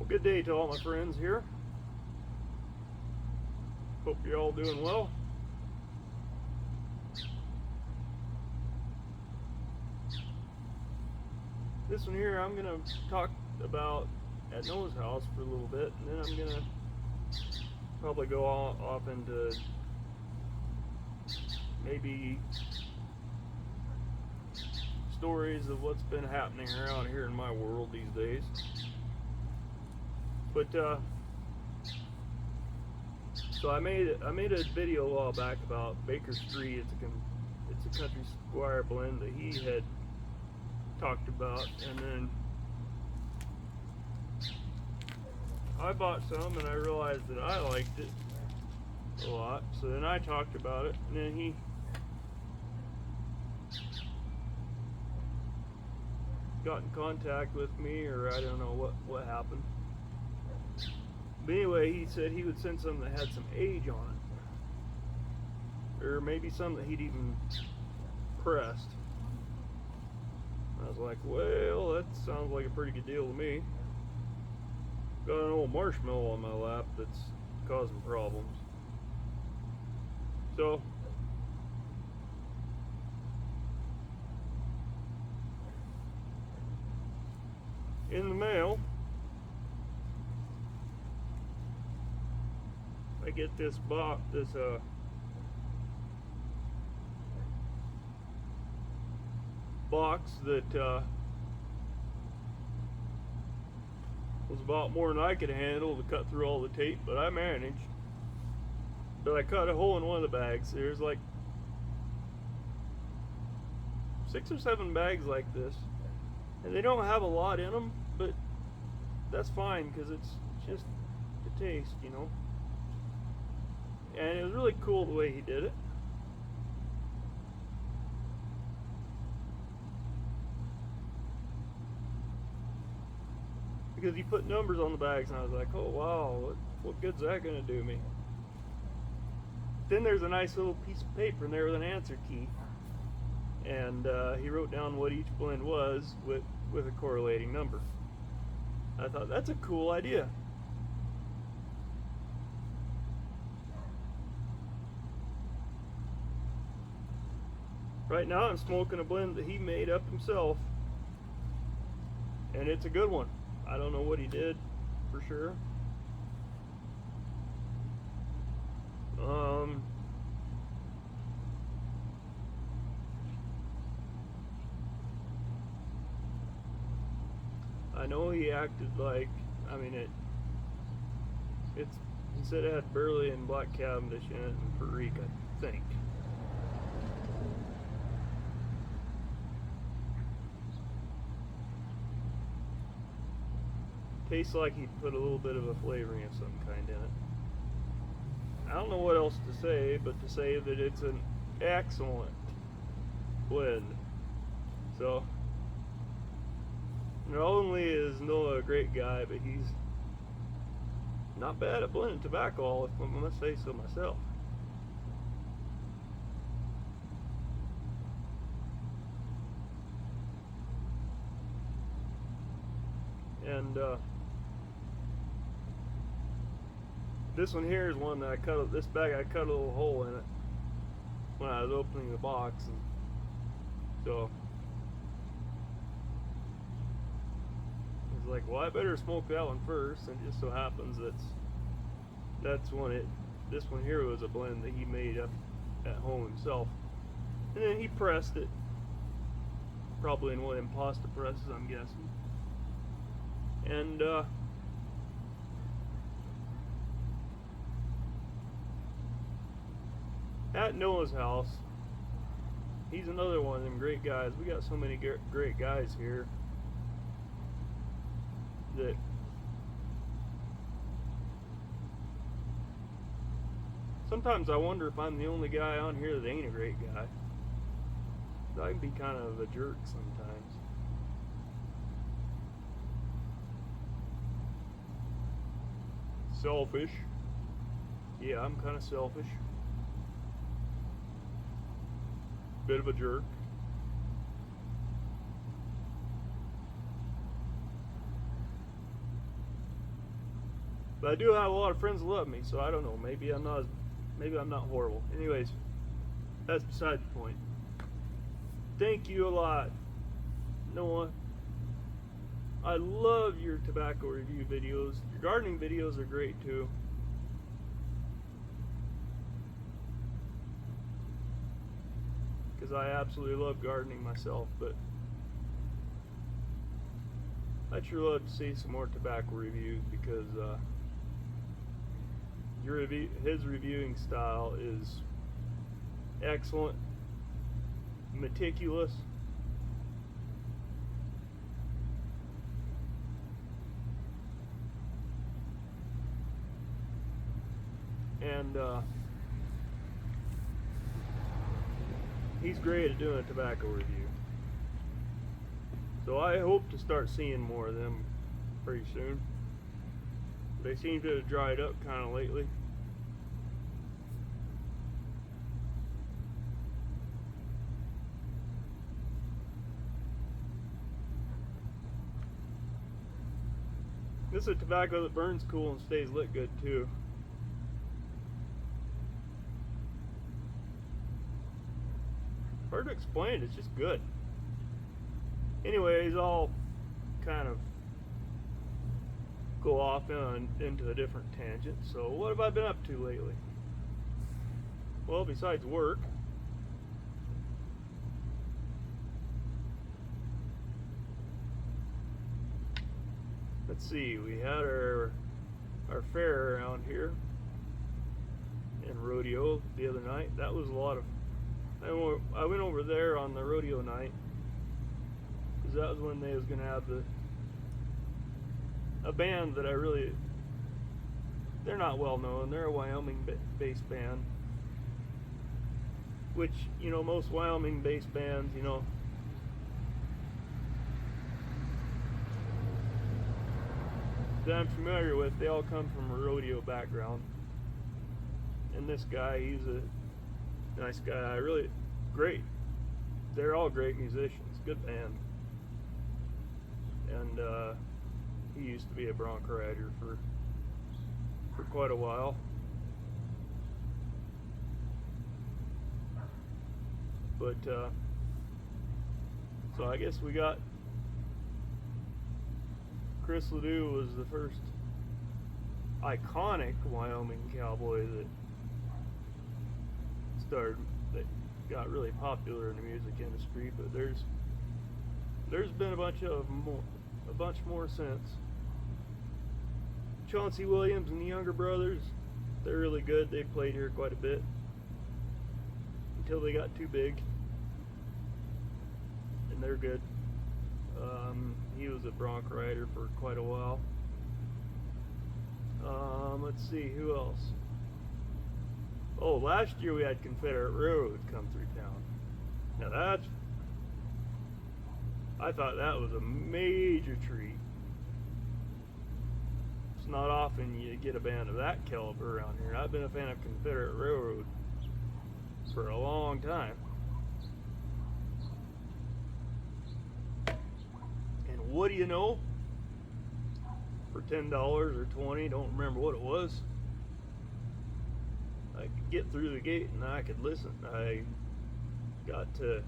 Good day to all my friends here. Hope you're all doing well. This one here I'm going to talk about at Noah's house for a little bit, and then I'm going to probably go off into maybe stories of what's been happening around here in my world these days. But so I made a video a while back about Baker Street. It's a country squire blend that he had talked about, and then I bought some and I realized that I liked it a lot. So then I talked about it, and then he got in contact with me, or I don't know what happened. But anyway, he said he would send some that had some age on it, or maybe some that he'd even pressed. I was like, well, that sounds like a pretty good deal to me. Got an old marshmallow on my lap that's causing problems. So in the mail, I get this box, box that was about more than I could handle to cut through all the tape, but I managed. But I cut a hole in one of the bags. There's like 6 or 7 bags like this, and they don't have a lot in them, but that's fine because it's just the taste, you know. And it was really cool the way he did it. Because he put numbers on the bags, and I was like, oh wow, what good's that going to do me? Then there's a nice little piece of paper in there with an answer key. And he wrote down what each blend was with a correlating number. I thought, that's a cool idea. Right now I'm smoking a blend that he made up himself, and it's a good one. I don't know what he did for sure. I know he acted like, I mean, it's he said it had Burley and Black Cavendish in it and Perique, I think. Tastes like he put a little bit of a flavoring of some kind in it. I don't know what else to say, but to say that it's an excellent blend. So, not only is Noah a great guy, but he's not bad at blending tobacco, if I must say so myself. And this one here is one that I cut. This bag I cut a little hole in it when I was opening the box, and so I was like, well, I better smoke that one first. And it just so happens that's when it. This one here was a blend that he made up at home himself, and then he pressed it, probably in one of them pasta presses, I'm guessing. And at Noah's house, he's another one of them great guys. We got so many great guys here that sometimes I wonder if I'm the only guy on here that ain't a great guy. I can be kind of a jerk sometimes. Selfish. Yeah, I'm kind of selfish. Bit of a jerk. But I do have a lot of friends that love me, so I don't know. Maybe I'm not horrible. Anyways, that's beside the point. Thank you a lot, Noah. I love your tobacco review videos. Your gardening videos are great too. Because I absolutely love gardening myself, but I'd sure love to see some more tobacco reviews because his reviewing style is excellent, meticulous, and he's great at doing a tobacco review. So I hope to start seeing more of them pretty soon. They seem to have dried up kind of lately. This is a tobacco that burns cool and stays lit good too. Hard to explain, it's just good. Anyways, I'll kind of go off into a different tangent. So what have I been up to lately? Well, besides work, let's see, we had our fair around here in Rodeo the other night. That was a lot of, I went over there on the rodeo night because that was when they was going to have a band that they're not well known. They're a Wyoming based band, which, you know, most Wyoming based bands, you know, that I'm familiar with, they all come from a rodeo background. And this guy, he's a nice guy, really great. They're all great musicians, good band. And he used to be a bronco rider for quite a while. But so I guess we got Chris Ledoux was the first iconic Wyoming cowboy that got really popular in the music industry. But there's been a bunch more since. Chauncey Williams and the Younger Brothers, they're really good. They played here quite a bit until they got too big, and they're good. He was a bronco rider for quite a while. Let's see, who else? Oh, last year we had Confederate Railroad come through town. Now I thought that was a major treat. It's not often you get a band of that caliber around here. I've been a fan of Confederate Railroad for a long time. And what do you know? For $10 or $20, don't remember what it was, I could get through the gate and I could listen. I got to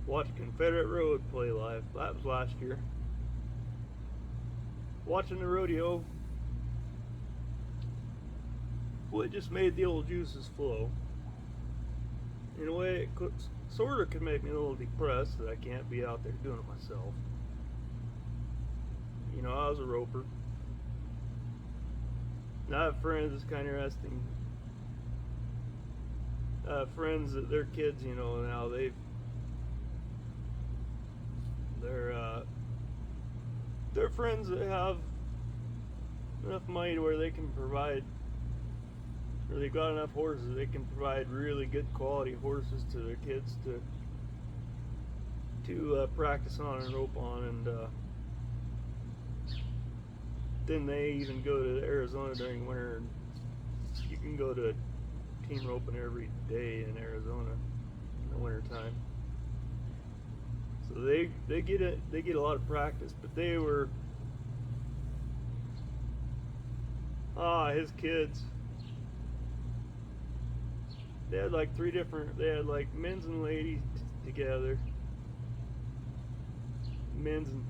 watch Confederate Road play live. That was last year. Watching the rodeo, well, it just made the old juices flow. In a way, it sort of could make me a little depressed that I can't be out there doing it myself. You know, I was a roper. And I have friends, it's kind of interesting. I have friends that their kids, you know, now they're friends that have enough money to where they can provide, or they've got enough horses, they can provide really good quality horses to their kids to practice on and rope on, and then they even go to Arizona during winter. And you can go to team roping every day in Arizona in the winter time. So they get a lot of practice. But they were His kids. They had like they had like men's and ladies together. Men's and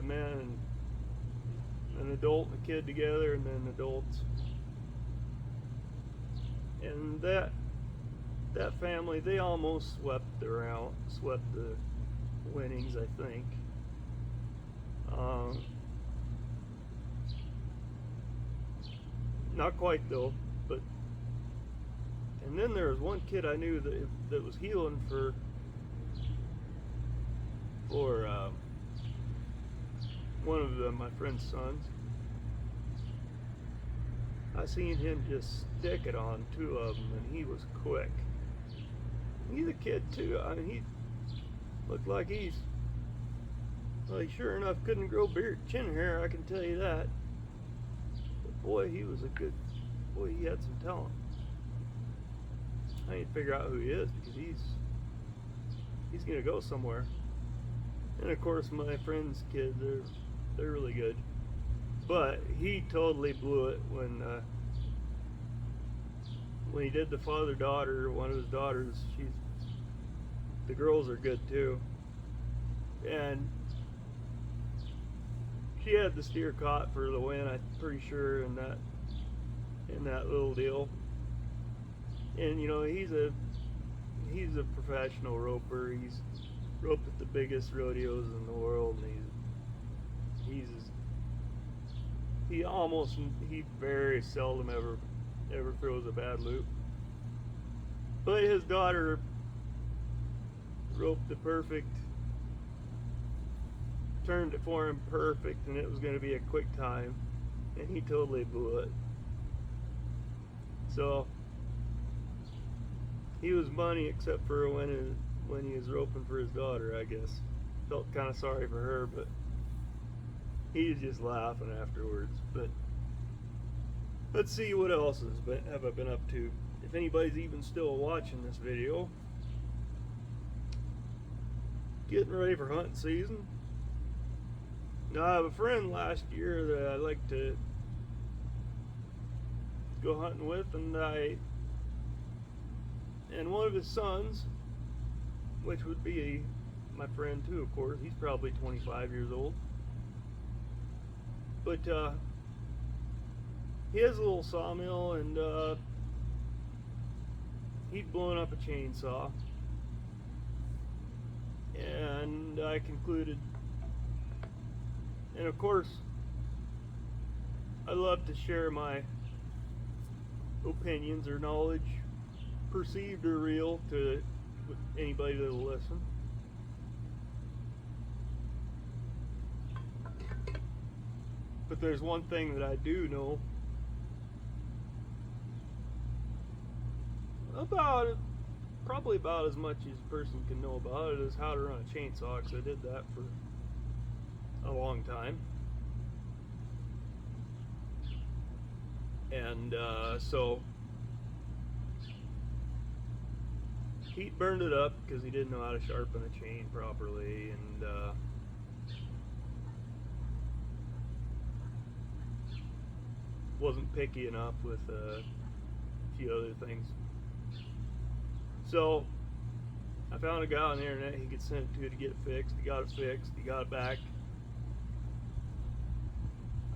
men and an adult and a kid together, and then adults. And that family, they almost swept the winnings, I think. Not quite though, but. And then there was one kid I knew that was healing for one of my friend's sons. I seen him just stick it on two of them, and he was quick. He's a kid too. I mean, he looked like he sure enough couldn't grow chin hair, I can tell you that. But boy, he had some talent. I need to figure out who he is, because he's gonna go somewhere. And of course, my friend's kids, they're really good. But he totally blew it when he did the father-daughter. One of his daughters, the girls are good too, and she had the steer caught for the win, I'm pretty sure, in that little deal. And you know, he's a professional roper. He's roped at the biggest rodeos in the world, and he very seldom ever throws a bad loop. But his daughter roped turned it for him perfect, and it was going to be a quick time, and he totally blew it. So he was money, except for when he was roping for his daughter, I guess. Felt kind of sorry for her, but he was just laughing afterwards. But let's see what else have I been up to. If anybody's even still watching this video, getting ready for hunting season. Now, I have a friend last year that I like to go hunting with, and one of his sons, which would be my friend too, of course. He's probably 25 years old. But he has a little sawmill, and he'd blown up a chainsaw. And I concluded, and of course, I love to share my opinions or knowledge, perceived or real, to anybody that'll listen. But there's one thing that I do know about it, probably about as much as a person can know about it, is how to run a chainsaw, because I did that for a long time. And so he burned it up because he didn't know how to sharpen a chain properly, and wasn't picky enough with a few other things. So I found a guy on the internet he could send it to get it fixed. He got it fixed. He got it back.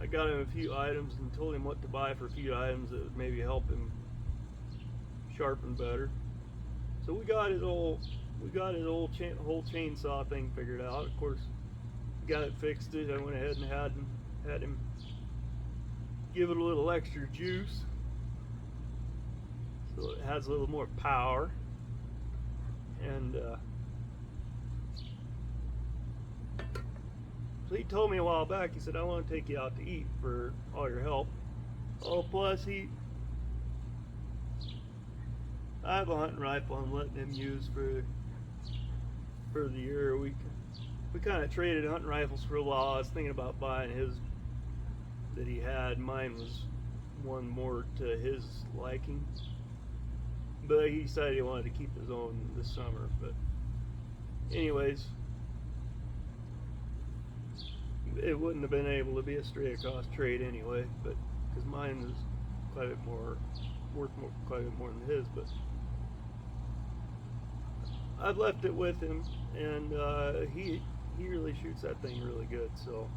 I got him a few items and told him what to buy for a few items that would maybe help him sharpen better. So we got his whole chainsaw thing figured out. Of course, got it fixed. I went ahead and had him give it a little extra juice, so it has a little more power. And so he told me a while back, he said, I want to take you out to eat for all your help. Oh, plus I have a hunting rifle I'm letting him use for the year. We kind of traded hunting rifles for a while. I was thinking about buying his that he had. Mine was one more to his liking, but he decided he wanted to keep his own this summer. But anyways, it wouldn't have been able to be a straight across trade anyway. But because mine is quite a bit more, quite a bit more than his. But I've left it with him, and he really shoots that thing really good. So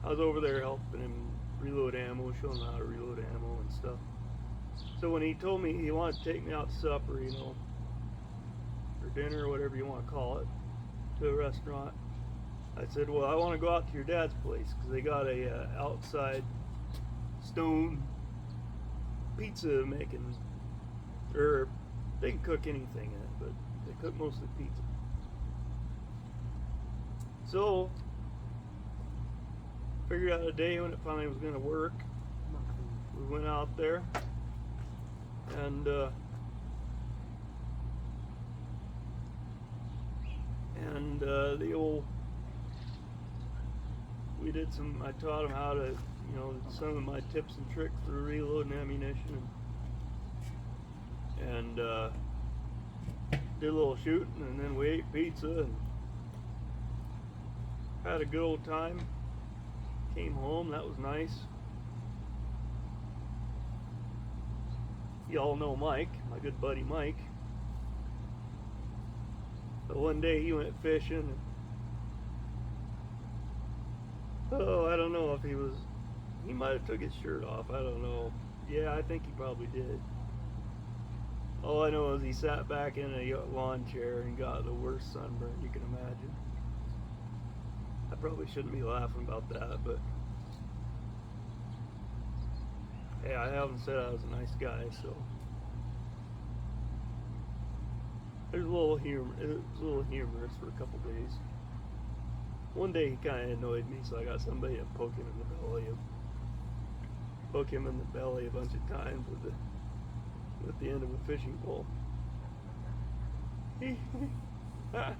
I was over there helping him reload ammo, showing him how to reload ammo and stuff. So when he told me he wanted to take me out to supper, you know, or dinner or whatever you want to call it, to a restaurant, I said, well, I want to go out to your dad's place because they got a outside stone pizza making, or they can cook anything in it, but they cook mostly pizza. So figured out a day when it finally was going to work. We went out there, and the old, we did some, I taught him how to, you know, some of my tips and tricks for reloading ammunition, and did a little shooting, and then we ate pizza and had a good old time. Came home, that was nice. Y'all know Mike, my good buddy Mike. But one day he went fishing, and I don't know if he might have took his shirt off, I don't know. Yeah, I think he probably did. All I know is he sat back in a lawn chair and got the worst sunburn you can imagine. I probably shouldn't be laughing about that, but hey, I haven't said I was a nice guy, so there's a little humor. It was a little humorous for a couple days. One day he kind of annoyed me, so I got somebody to poke him in the belly, a bunch of times with the end of a fishing pole. That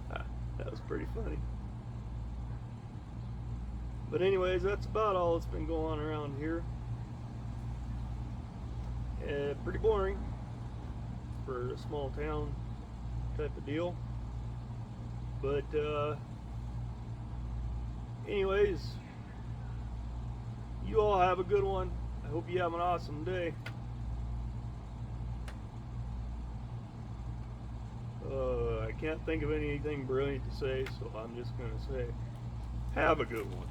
was pretty funny. But anyways, that's about all that's been going on around here. Pretty boring for a small town type of deal. But anyways, you all have a good one. I hope you have an awesome day. I can't think of anything brilliant to say, so I'm just going to say, have a good one.